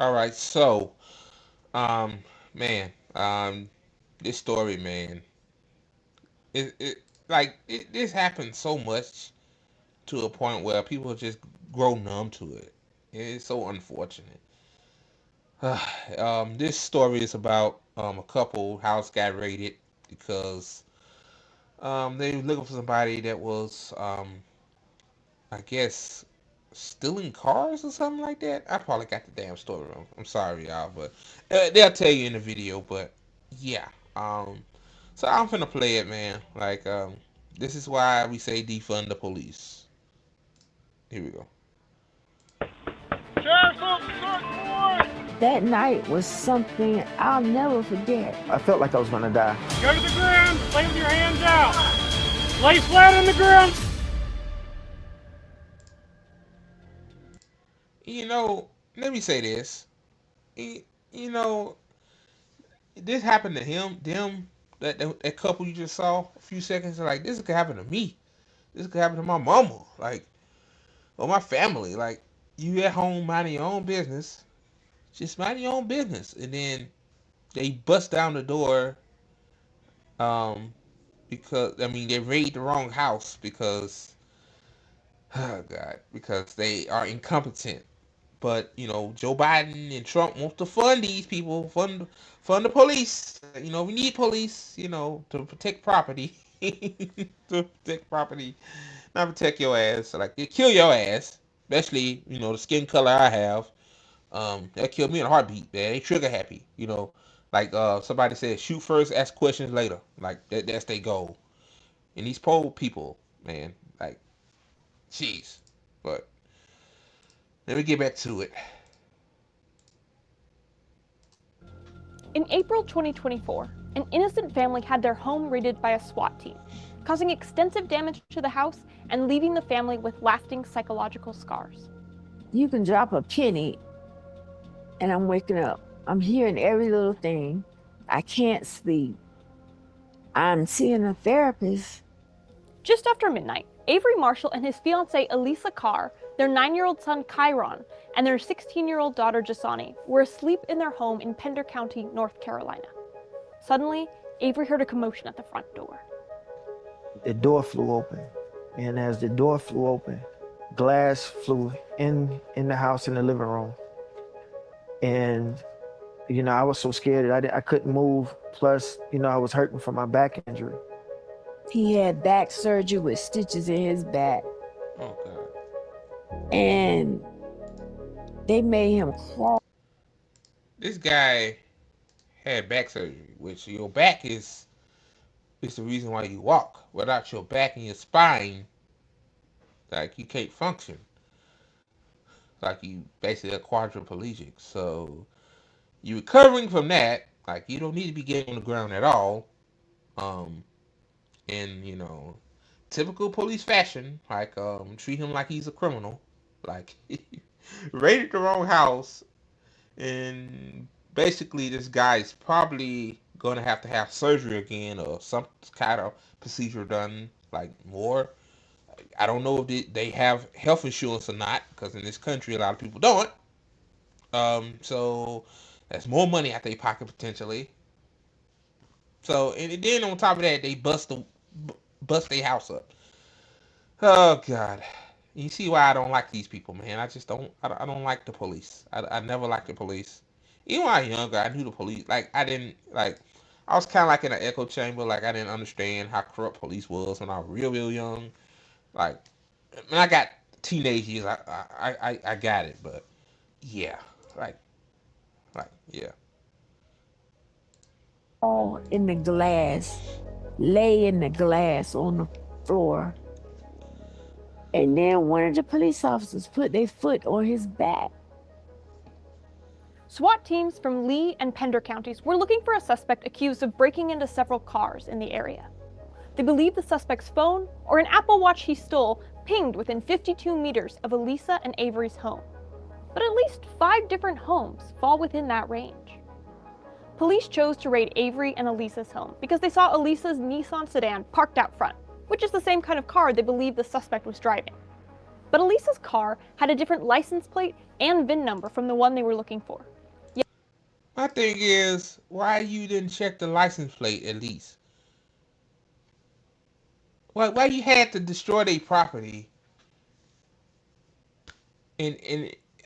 All right, so um, man, this story, man, it like this happens so much to a point where people just grow numb to it. It's so unfortunate. This story is about a couple house got raided because they were looking for somebody that was I guess stealing cars or something like that. I probably got the damn story wrong. I'm sorry, y'all, but they'll tell you in the video. But yeah, um, so I'm finna play it, man. Like, this is why we say defund the police. Here we go. Sheriff's on search warrant! That night was something I'll never forget. I felt like I was gonna die. Go to the ground, lay with your hands out. Lay flat on the ground. You know, let me say this. You, you know, this happened to him, them, that couple you just saw a few seconds. Like, this could happen to me. This could happen to my mama. Like, or my family. Like, you at home minding your own business, just mind your own business, and then they bust down the door. Um, because I mean they raid the wrong house because oh god, because they are incompetent. But you know, Joe Biden and Trump wants to fund these people, fund the police. You know, we need police. You know, to protect property, to protect property, not protect your ass. Like they kill your ass, especially you know the skin color I have. That killed me in a heartbeat. Man, they trigger happy. You know, like somebody said, shoot first, ask questions later. Like that's their goal. And these poor people, man, like, jeez. But let me get back to it. In April 2024, an innocent family had their home raided by a SWAT team, causing extensive damage to the house and leaving the family with lasting psychological scars. You can drop a penny and I'm waking up. I'm hearing every little thing. I can't sleep. I'm seeing a therapist. Just after midnight, Avery Marshall and his fiancée Elisa Carr, their 9-year-old son Chiron, and their 16-year-old daughter Jasani were asleep in their home in Pender County, North Carolina. Suddenly, Avery heard a commotion at the front door. The door flew open, and as the door flew open, glass flew in the house in the living room, and you know I was so scared that I couldn't move. Plus, you know I was hurting from my back injury. He had back surgery with stitches in his back. Oh god. And they made him crawl. This guy had back surgery, which your back is the reason why you walk. Without your back and your spine, like you can't function. Like you basically a quadriplegic. So you recovering from that, like you don't need to be getting on the ground at all. Um, in you know typical police fashion, like treat him like he's a criminal, like raided the wrong house, and basically this guy's probably gonna have to have surgery again or some kind of procedure done, like more. I don't know if they have health insurance or not, because in this country a lot of people don't. So that's more money out their pocket potentially. So and then on top of that, they bust their house up. Oh God, you see why I don't like these people, man. I just don't. I don't like the police. I never liked the police. Even when I was younger, I knew the police. Like I didn't like. I was kind of like in an echo chamber. Like I didn't understand how corrupt police was when I was real young. Like when I got teenage years, I got it. But yeah, like yeah. In the glass, lay in the glass on the floor. And then one of the police officers put their foot on his back. SWAT teams from Lee and Pender counties were looking for a suspect accused of breaking into several cars in the area. They believe the suspect's phone or an Apple Watch he stole pinged within 52 meters of Elisa and Avery's home. But at least 5 different homes fall within that range. Police chose to raid Avery and Elisa's home because they saw Elisa's Nissan sedan parked out front, which is the same kind of car they believe the suspect was driving. But Elisa's car had a different license plate and VIN number from the one they were looking for. My thing is, why you didn't check the license plate at least? Why you had to destroy their property and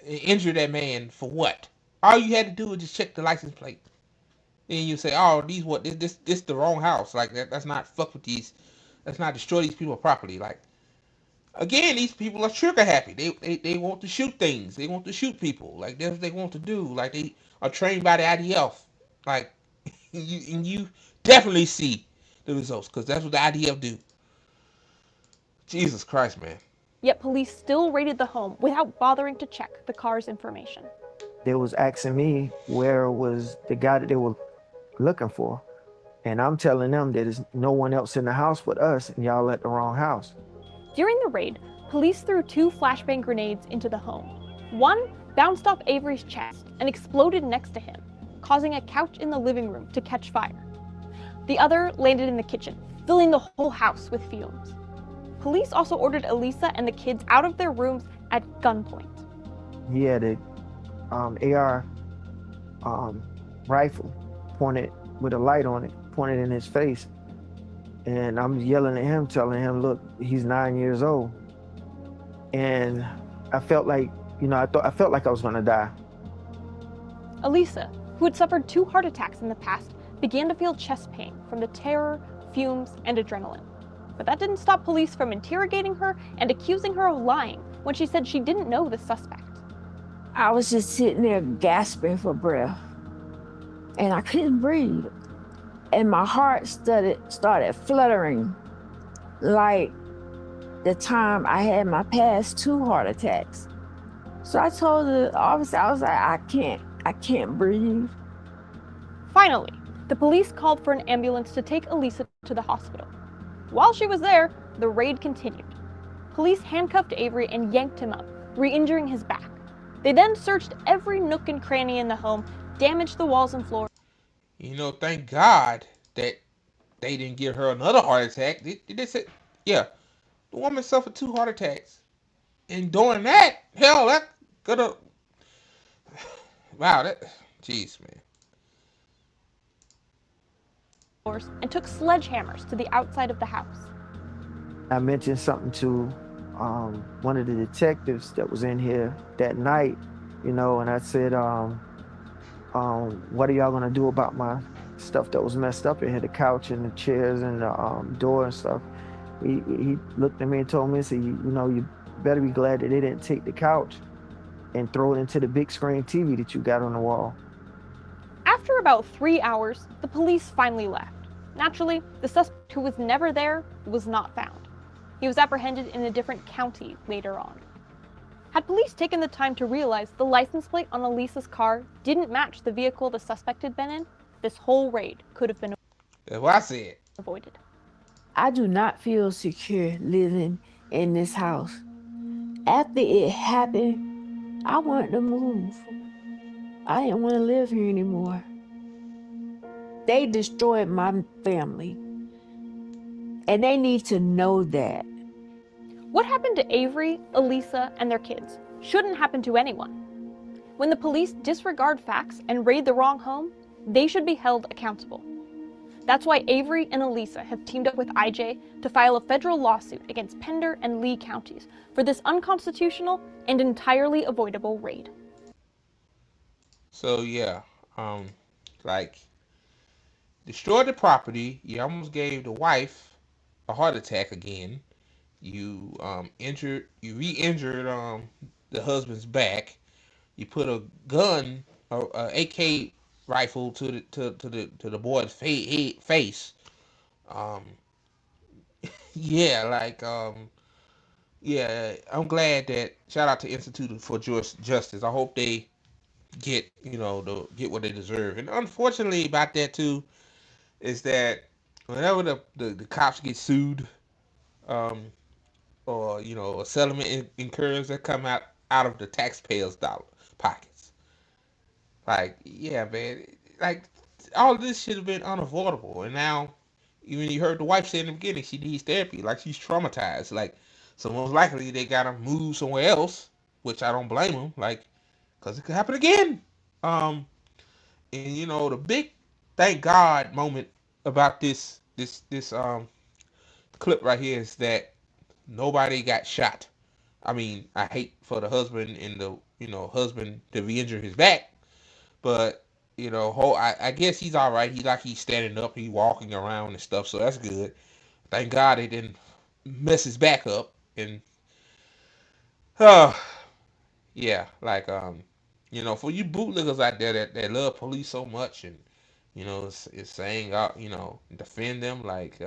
injure that man for what? All you had to do was just check the license plate. Then you say, "Oh, these what? This the wrong house. Like that. That's not fuck with these. Let's not destroy these people property. Like again, these people are trigger happy. They want to shoot things. They want to shoot people. Like that's what they want to do. Like they are trained by the IDF. Like you definitely see the results because that's what the IDF do. Jesus Christ, man. Yet police still raided the home without bothering to check the car's information. They was asking me where was the guy that they were looking for. And I'm telling them that there's no one else in the house but us, and y'all at the wrong house. During the raid, police threw 2 flashbang grenades into the home. One bounced off Avery's chest and exploded next to him, causing a couch in the living room to catch fire. The other landed in the kitchen, filling the whole house with fumes. Police also ordered Elisa and the kids out of their rooms at gunpoint. He had a AR rifle pointed with a light on it, pointed in his face. And I'm yelling at him, telling him, look, he's 9 years old. And I felt like, I felt like I was gonna die. Elisa, who had suffered 2 heart attacks in the past, began to feel chest pain from the terror, fumes, and adrenaline. But that didn't stop police from interrogating her and accusing her of lying when she said she didn't know the suspect. I was just sitting there gasping for breath, and I couldn't breathe. And my heart started fluttering like the time I had my past 2 heart attacks. So I told the officer, I was like, I can't breathe. Finally, the police called for an ambulance to take Elisa to the hospital. While she was there, the raid continued. Police handcuffed Avery and yanked him up, re-injuring his back. They then searched every nook and cranny in the home, damaged the walls and floor. Thank God that they didn't give her another heart attack. They said, yeah, the woman suffered 2 heart attacks. And doing that, hell, that could have. Wow, that. Jeez, man. And took sledgehammers to the outside of the house. I mentioned something to one of the detectives that was in here that night, and I said, what are y'all gonna do about my stuff that was messed up in here, the couch and the chairs and the door and stuff? He looked at me and told me, he said, you better be glad that they didn't take the couch and throw it into the big screen TV that you got on the wall. After about 3 hours, the police finally left. Naturally, the suspect who was never there was not found. He was apprehended in a different county later on. Had police taken the time to realize the license plate on Elisa's car didn't match the vehicle the suspect had been in, this whole raid could have been That's what I said. avoided. I do not feel secure living in this house. After it happened, I wanted to move. I didn't want to live here anymore. They destroyed my family, and they need to know that. What happened to Avery, Elisa, and their kids shouldn't happen to anyone. When the police disregard facts and raid the wrong home, they should be held accountable. That's why Avery and Elisa have teamed up with IJ to file a federal lawsuit against Pender and Lee counties for this unconstitutional and entirely avoidable raid. So yeah, like destroyed the property. You almost gave the wife a heart attack again. You re-injured the husband's back. You put a gun, a AK rifle to the boy's face. Um, yeah, like yeah. I'm glad that shout out to Institute for Justice. I hope they get what they deserve. And unfortunately about that too is that whenever the cops get sued, um, or a settlement incurs, that come out of the taxpayers' dollar pockets. Like, yeah, man, like all this should have been unavoidable. And now, even you heard the wife say in the beginning, she needs therapy. Like she's traumatized. Like So most likely they gotta move somewhere else, which I don't blame them. Like, cause it could happen again. Um, and the big thank God moment about this clip right here is that nobody got shot. I mean, I hate for the husband and the husband to re-injure his back, but I guess he's all right. He's standing up, he's walking around and stuff, so that's good. Thank God they didn't mess his back up. And uh, yeah, like for you bootlickers out there that love police so much and it's saying defend them, like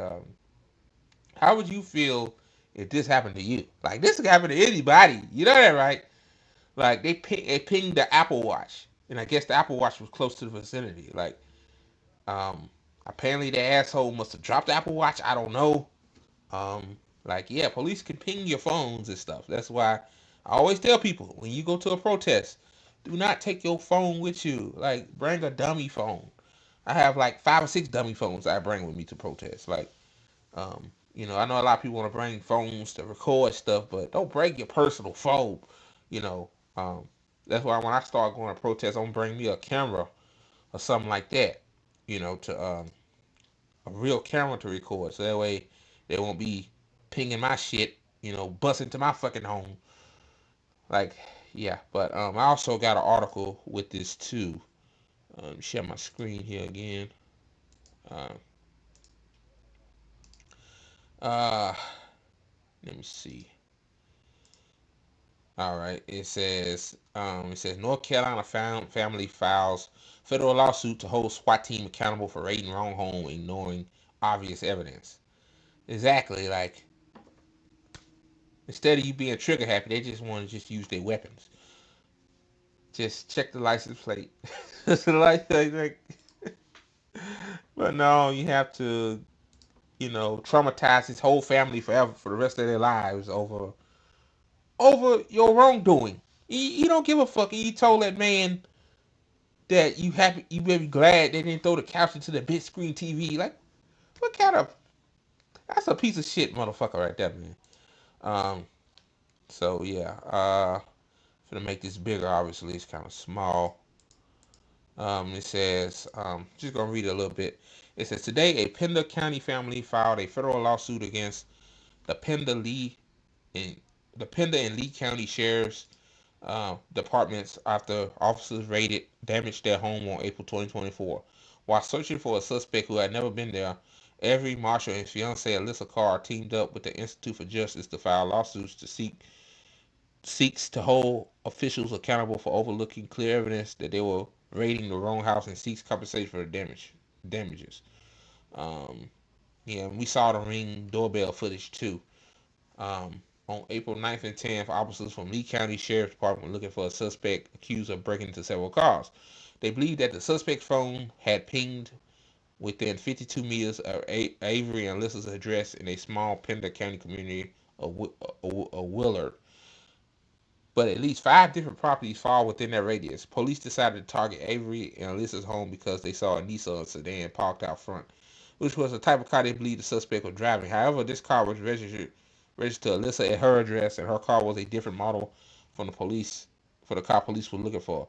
how would you feel if this happened to you? Like this could happen to anybody. You know that, right? Like they pinged the Apple Watch, and I guess the Apple Watch was close to the vicinity. Like, um, apparently the asshole must have dropped the Apple Watch. I don't know. Like yeah, police can ping your phones and stuff. That's why I always tell people when you go to a protest, do not take your phone with you. Like bring a dummy phone. I have like 5 or 6 dummy phones I bring with me to protest. Like, I know a lot of people want to bring phones to record stuff, but don't bring your personal phone. You know, um, that's why when I start going to protest, I'm gonna bring me a camera or something like that. To a real camera to record, so that way they won't be pinging my shit. Bust into my fucking home. Like, yeah. But I also got an article with this too. Share my screen here again. Uh, uh, Let me see. All right. It says North Carolina found family files federal lawsuit to hold SWAT team accountable for raiding wrong home, ignoring obvious evidence. Exactly. Like instead of you being trigger happy, they just want to just use their weapons. Just check the license plate. But no, you have to traumatize his whole family forever for the rest of their lives over your wrongdoing. You don't give a fuck. And you told that man that you may be glad they didn't throw the couch into the big screen TV. Like, what kind of that's a piece of shit, motherfucker, right there, man. Um, so yeah, gonna make this bigger. Obviously, it's kind of small. It says, just gonna read it a little bit. It says today a Pender County family filed a federal lawsuit against the Pender Lee and the Pender and Lee County sheriffs departments after officers raided damaged their home on April 2024. While searching for a suspect who had never been there, Avery Marshall and fiancee Alyssa Carr teamed up with the Institute for Justice to file lawsuits to seeks to hold officials accountable for overlooking clear evidence that they were raiding the wrong house and seeks compensation for the damages. Um, yeah, we saw the ring doorbell footage too. On April 9th and 10th, officers from Lee County Sheriff's Department were looking for a suspect accused of breaking into several cars. They believed that the suspect's phone had pinged within 52 meters of Avery and Alyssa's address in a small Pender County community of Willard. But at least 5 different properties fall within that radius. Police decided to target Avery and Alyssa's home because they saw a Nissan sedan parked out front, which was the type of car they believed the suspect was driving. However, this car was registered to Alyssa at her address, and her car was a different model from the car police were looking for.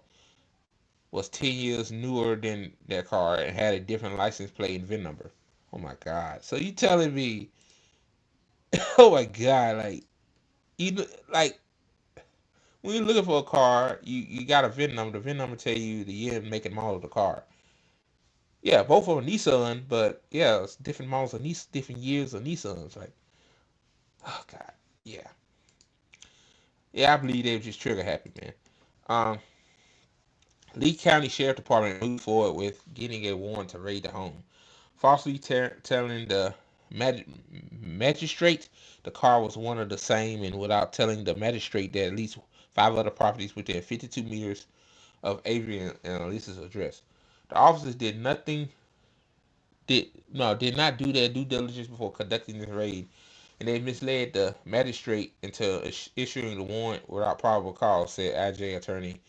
Was 10 years newer than that car and had a different license plate and VIN number. Oh my God! So you telling me? Oh my God! Like when you're looking for a car, you got a VIN number. The VIN number tell you the year, make, and model of the car. Yeah, both of them Nissan, but yeah, it's different models of Nissan, different years of Nissans. Like, oh God, yeah, yeah, I believe they were just trigger happy, man. Um, Lee County Sheriff Department moved forward with getting a warrant to raid the home, falsely telling the magistrate the car was one of the same, and without telling the magistrate that at least 5 other properties within 52 meters of Avery and Elisa's address. The officers did not do their due diligence before conducting this raid, and they misled the magistrate into issuing the warrant without probable cause, said IJ attorney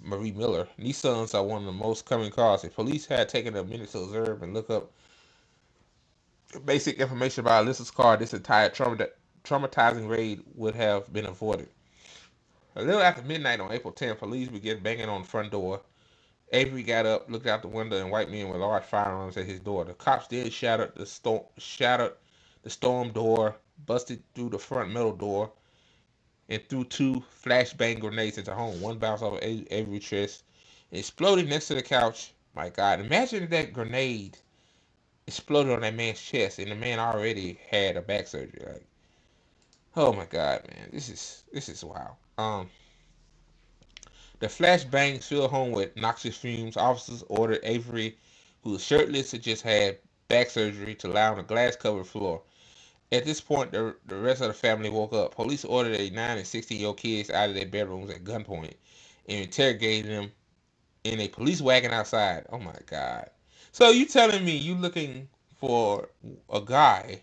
Marie Miller. Nissans are one of the most common cars. If police had taken a minute to observe and look up basic information about Alyssa's car, this entire traumatizing raid would have been avoided. A little after midnight on April 10th, police began banging on the front door. Avery got up, looked out the window, and white men with large firearms at his door. The cops then shattered the storm door, busted through the front metal door, and threw two flashbang grenades into the home. One bounced off Avery's chest and exploded next to the couch. My God, imagine if that grenade exploded on that man's chest, and the man already had a back surgery. Like, oh my God, man, this is wild. The flashbangs filled home with noxious fumes. Officers ordered Avery, who was shirtless and just had back surgery, to lie on a glass-covered floor. At this point, the rest of the family woke up. Police ordered a 9 and 16-year-old kids out of their bedrooms at gunpoint and interrogated them in a police wagon outside. Oh my God. So you telling me you looking for a guy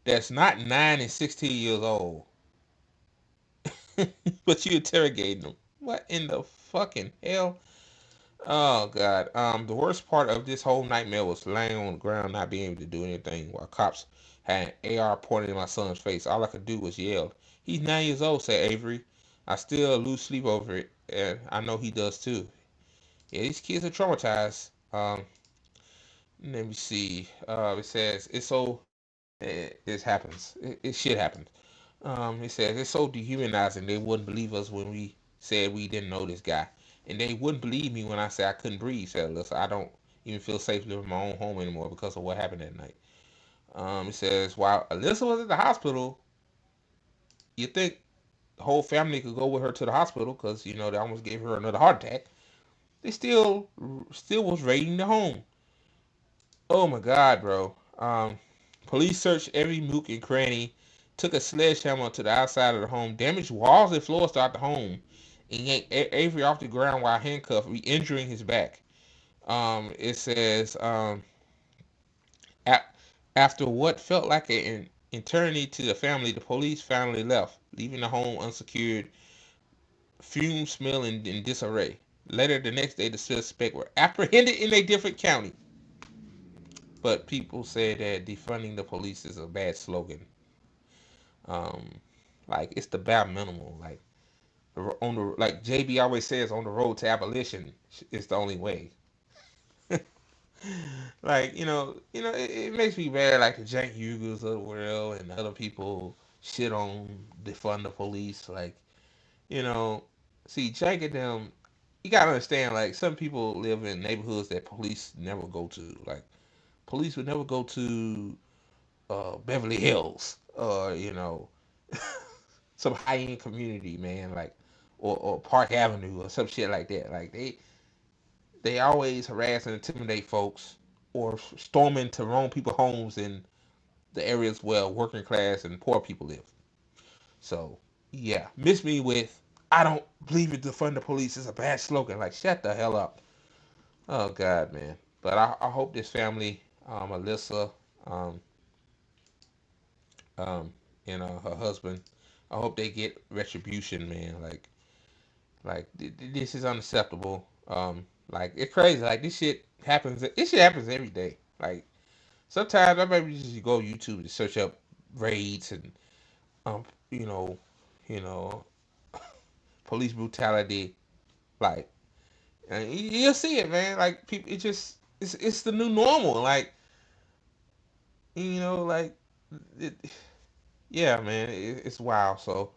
that's not 9 and 16 years old, but you interrogating him? What in the fucking hell? Oh God. The worst part of this whole nightmare was laying on the ground, not being able to do anything, while cops had an AR pointed in my son's face. All I could do was yell. He's 9 years old, said Avery. I still lose sleep over it, and I know he does too. Yeah, these kids are traumatized. Let me see. It says it's so. This happens. It shit happens. It says it's so dehumanizing. They wouldn't believe us when we said we didn't know this guy, and they wouldn't believe me when I said I couldn't breathe. Said Alyssa. I don't even feel safe living in my own home anymore because of what happened that night. It says while Alyssa was at the hospital, you think the whole family could go with her to the hospital because they almost gave her another heart attack. They still was raiding the home. Oh my God, bro. Police searched every nook and cranny, took a sledgehammer to the outside of the home, damaged walls and floors throughout the home, and yanked Avery off the ground while handcuffed, re-injuring his back. It says a- after what felt like an eternity to the family, the police finally left, leaving the home unsecured, fumes smelling in disarray. Later the next day, the suspects were apprehended in a different county. But people say that defunding the police is a bad slogan. Um, like it's the bare minimum. Like on the like JB always says, on the road to abolition is the only way. Like it makes me mad. Like the Jank Hugels of the world and other people shit on defund the police. Like you know, see Jank and them. You gotta understand. Like some people live in neighborhoods that police never go to. Like police would never go to Beverly Hills or some high end community, man, like or Park Avenue or some shit like that. Like they always harass and intimidate folks or storm into wrong people's homes in the areas where working class and poor people live. So yeah, miss me with I don't believe it. Defund the police is a bad slogan. Like shut the hell up. Oh God, man. But I hope this family, Alyssa, um, um, her husband. I hope they get retribution, man. This is unacceptable. Like it's crazy. Like this shit happens. This shit happens every day. Like sometimes I maybe just go YouTube to search up raids and um, you know, you know, police brutality. Like and you'll see it, man. Like people, it's the new normal. Like like it, yeah, man, it's wild. So